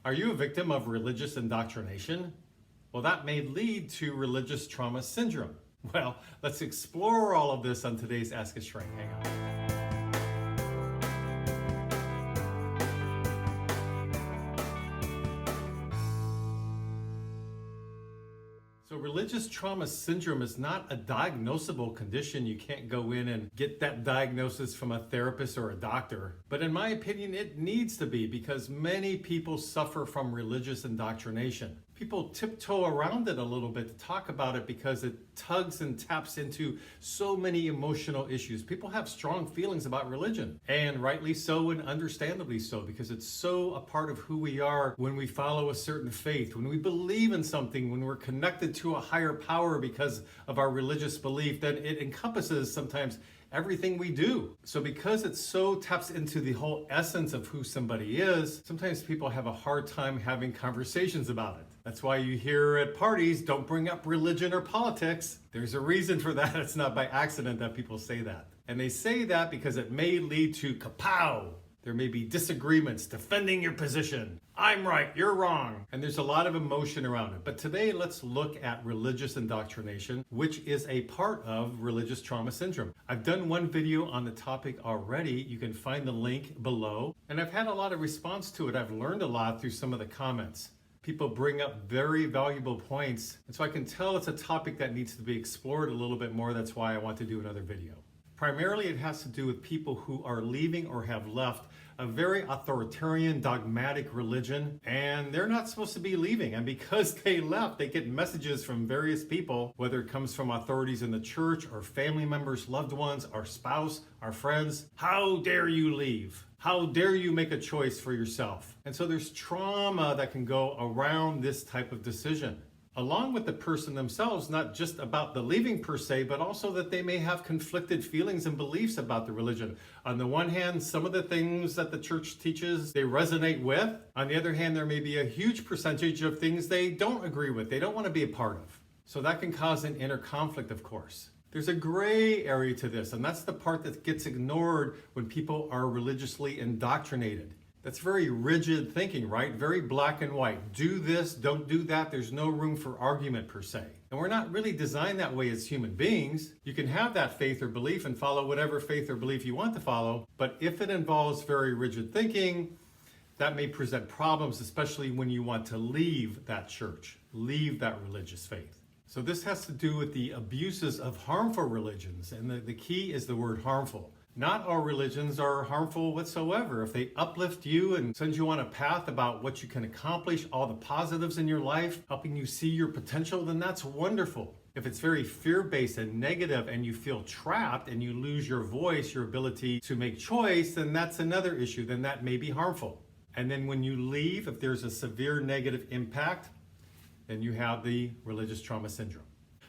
Are you a victim of religious indoctrination? Well, that may lead to religious trauma syndrome. Well, let's explore all of this on today's Ask a Shrink. Hang on. So religious trauma syndrome is not a diagnosable condition. You can't go in and get that diagnosis from a therapist or a doctor. But in my opinion, it needs to be because many people suffer from religious indoctrination. People tiptoe around it a little bit to talk about it because it tugs and taps into so many emotional issues. People have strong feelings about religion, and rightly so and understandably so, because it's so a part of who we are when we follow a certain faith, when we believe in something, when we're connected to a higher power because of our religious belief, then it encompasses sometimes everything we do. So because it so taps into the whole essence of who somebody is, sometimes people have a hard time having conversations about it. That's why you hear at parties, don't bring up religion or politics. There's a reason for that. It's not by accident that people say that. And they say that because it may lead to kapow. There may be disagreements, defending your position. I'm right, you're wrong. And there's a lot of emotion around it. But today, let's look at religious indoctrination, which is a part of religious trauma syndrome. I've done one video on the topic already. You can find the link below. And I've had a lot of response to it. I've learned a lot through some of the comments. People bring up very valuable points. And so I can tell it's a topic that needs to be explored a little bit more. That's why I want to do another video. Primarily, it has to do with people who are leaving or have left a very authoritarian, dogmatic religion, and they're not supposed to be leaving. And because they left, they get messages from various people, whether it comes from authorities in the church or family members, loved ones, our spouse, our friends. How dare you leave? How dare you make a choice for yourself? And so there's trauma that can go around this type of decision, along with the person themselves, not just about the leaving per se, but also that they may have conflicted feelings and beliefs about the religion. On the one hand, some of the things that the church teaches, they resonate with. On the other hand, there may be a huge percentage of things they don't agree with, they don't want to be a part of. So that can cause an inner conflict, of course. There's a gray area to this, and that's the part that gets ignored when people are religiously indoctrinated. That's very rigid thinking, right? Very black and white. Do this, don't do that. There's no room for argument per se. And we're not really designed that way as human beings. You can have that faith or belief and follow whatever faith or belief you want to follow. But if it involves very rigid thinking, that may present problems, especially when you want to leave that church, leave that religious faith. So this has to do with the abuses of harmful religions. And the key is the word harmful. Not all religions are harmful whatsoever. If they uplift you and send you on a path about what you can accomplish, all the positives in your life, helping you see your potential, then that's wonderful. If it's very fear-based and negative and you feel trapped and you lose your voice, your ability to make choice, then that's another issue. Then that may be harmful. And then when you leave, if there's a severe negative impact, then you have the religious trauma syndrome.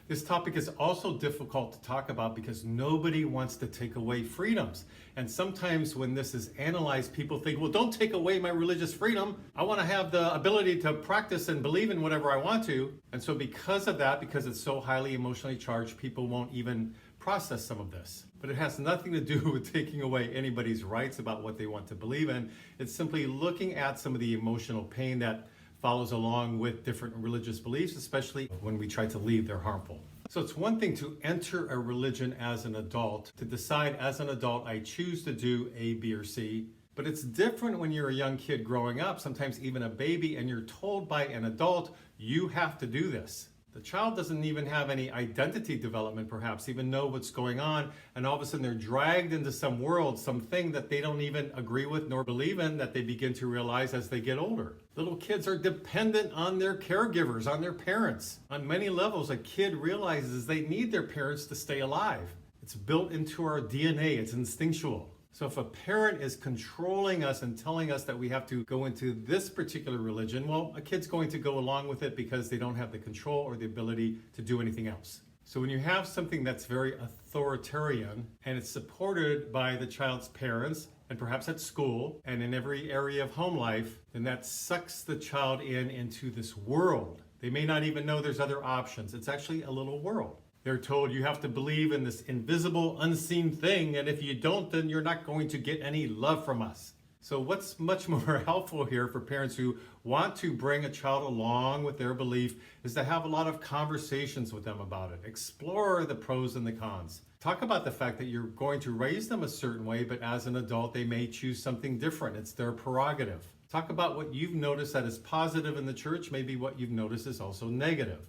This topic is also difficult to talk about because nobody wants to take away freedoms. And sometimes when this is analyzed, people think, well, don't take away my religious freedom. I want to have the ability to practice and believe in whatever I want to. And so because of that, because it's so highly emotionally charged, people won't even process some of this. But it has nothing to do with taking away anybody's rights about what they want to believe in. It's simply looking at some of the emotional pain that follows along with different religious beliefs, especially when we try to leave, they're harmful. So it's one thing to enter a religion as an adult, to decide as an adult, I choose to do A, B, or C. But it's different when you're a young kid growing up, sometimes even a baby, and you're told by an adult, you have to do this. The child doesn't even have any identity development, perhaps, even know what's going on, and all of a sudden they're dragged into some world, something that they don't even agree with nor believe in, that they begin to realize as they get older. Little kids are dependent on their caregivers, on their parents. On many levels, a kid realizes they need their parents to stay alive. It's built into our DNA, it's instinctual. So if a parent is controlling us and telling us that we have to go into this particular religion, well, a kid's going to go along with it because they don't have the control or the ability to do anything else. So when you have something that's very authoritarian and it's supported by the child's parents and perhaps at school and in every area of home life, then that sucks the child into this world. They may not even know there's other options. It's actually a little world. They're told you have to believe in this invisible, unseen thing, and if you don't, then you're not going to get any love from us. So what's much more helpful here for parents who want to bring a child along with their belief is to have a lot of conversations with them about it. Explore the pros and the cons. Talk about the fact that you're going to raise them a certain way, but as an adult, they may choose something different. It's their prerogative. Talk about what you've noticed that is positive in the church, maybe what you've noticed is also negative.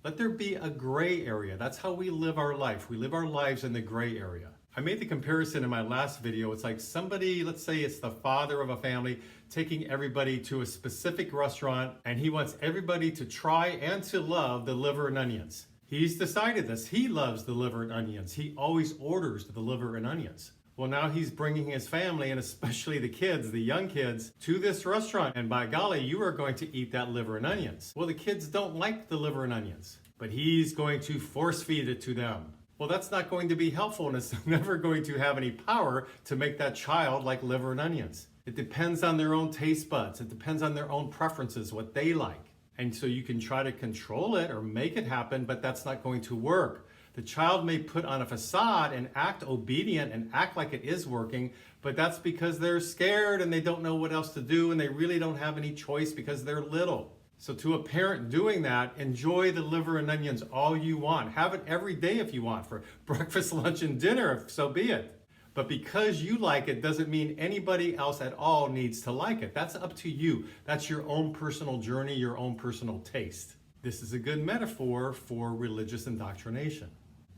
Let there be a gray area. That's how we live our life. We live our lives in the gray area. I made the comparison in my last video. It's like somebody, let's say it's the father of a family, taking everybody to a specific restaurant, and he wants everybody to try and to love the liver and onions. He's decided this. He loves the liver and onions. He always orders the liver and onions. Well, now he's bringing his family, and especially the kids, the young kids, to this restaurant. And by golly, you are going to eat that liver and onions. Well, the kids don't like the liver and onions, but he's going to force feed it to them. Well, that's not going to be helpful, and it's never going to have any power to make that child like liver and onions. It depends on their own taste buds. It depends on their own preferences, what they like. And so you can try to control it or make it happen, but that's not going to work. The child may put on a facade and act obedient and act like it is working, but that's because they're scared and they don't know what else to do, and they really don't have any choice because they're little. So to a parent doing that, enjoy the liver and onions all you want. Have it every day if you want, for breakfast, lunch, and dinner, if so be it. But because you like it doesn't mean anybody else at all needs to like it. That's up to you. That's your own personal journey, your own personal taste. This is a good metaphor for religious indoctrination.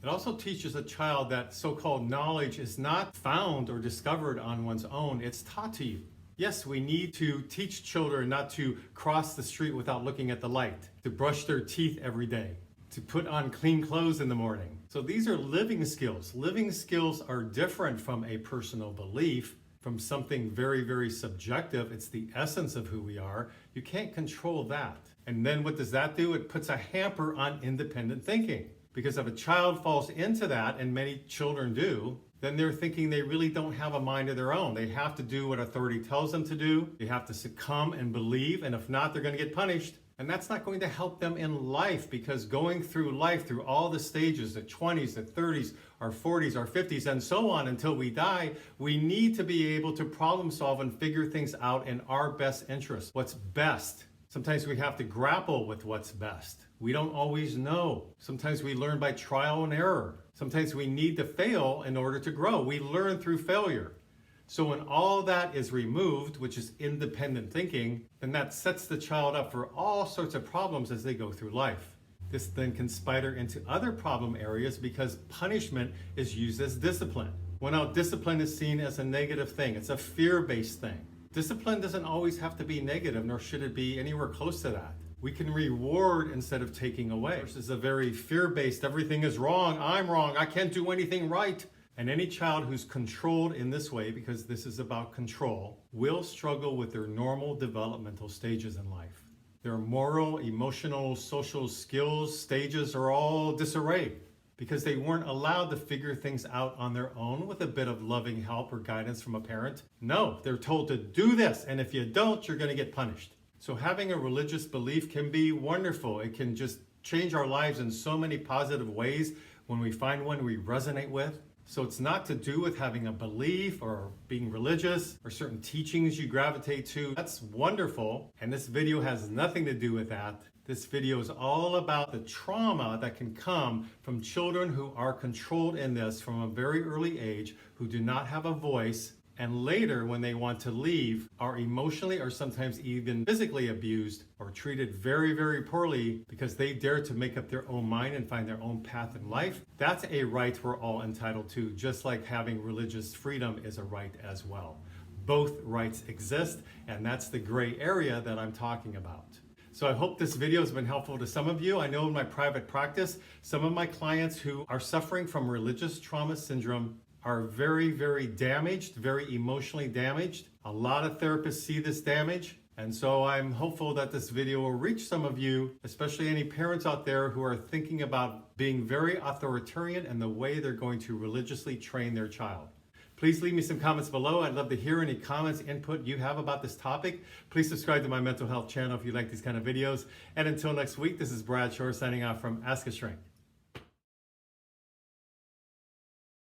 It also teaches a child that so-called knowledge is not found or discovered on one's own. It's taught to you. Yes, we need to teach children not to cross the street without looking at the light, to brush their teeth every day, to put on clean clothes in the morning. So these are living skills. Living skills are different from a personal belief, from something very, very subjective. It's the essence of who we are. You can't control that. And then what does that do? It puts a hamper on independent thinking. Because if a child falls into that, and many children do, then they're thinking they really don't have a mind of their own. They have to do what authority tells them to do. They have to succumb and believe, and if not, they're going to get punished. And that's not going to help them in life, because going through life, through all the stages, the 20s, the 30s, our 40s, our 50s, and so on until we die, we need to be able to problem solve and figure things out in our best interest. What's best? Sometimes we have to grapple with what's best. We don't always know. Sometimes we learn by trial and error. Sometimes we need to fail in order to grow. We learn through failure. So when all that is removed, which is independent thinking, then that sets the child up for all sorts of problems as they go through life. This then can spider into other problem areas because punishment is used as discipline. Well, now discipline is seen as a negative thing. It's a fear-based thing. Discipline doesn't always have to be negative, nor should it be anywhere close to that. We can reward instead of taking away. This is a very fear-based, everything is wrong, I'm wrong, I can't do anything right. And any child who's controlled in this way, because this is about control, will struggle with their normal developmental stages in life. Their moral, emotional, social skills stages are all disarray because they weren't allowed to figure things out on their own with a bit of loving help or guidance from a parent. No, they're told to do this, and if you don't, you're going to get punished. So having a religious belief can be wonderful. It can just change our lives in so many positive ways when we find one we resonate with. So it's not to do with having a belief or being religious or certain teachings you gravitate to. That's wonderful, and this video has nothing to do with that. This video is all about the trauma that can come from children who are controlled in this from a very early age, who do not have a voice, and later when they want to leave are emotionally or sometimes even physically abused or treated very, very poorly because they dare to make up their own mind and find their own path in life. That's a right we're all entitled to, just like having religious freedom is a right as well. Both rights exist, and that's the gray area that I'm talking about. So I hope this video has been helpful to some of you. I know in my private practice, some of my clients who are suffering from religious trauma syndrome are very, very damaged, very emotionally damaged. A lot of therapists see this damage. And so I'm hopeful that this video will reach some of you, especially any parents out there who are thinking about being very authoritarian in the way they're going to religiously train their child. Please leave me some comments below. I'd love to hear any comments, input you have about this topic. Please subscribe to my mental health channel if you like these kind of videos. And until next week, this is Brad Shore signing off from Ask a Shrink.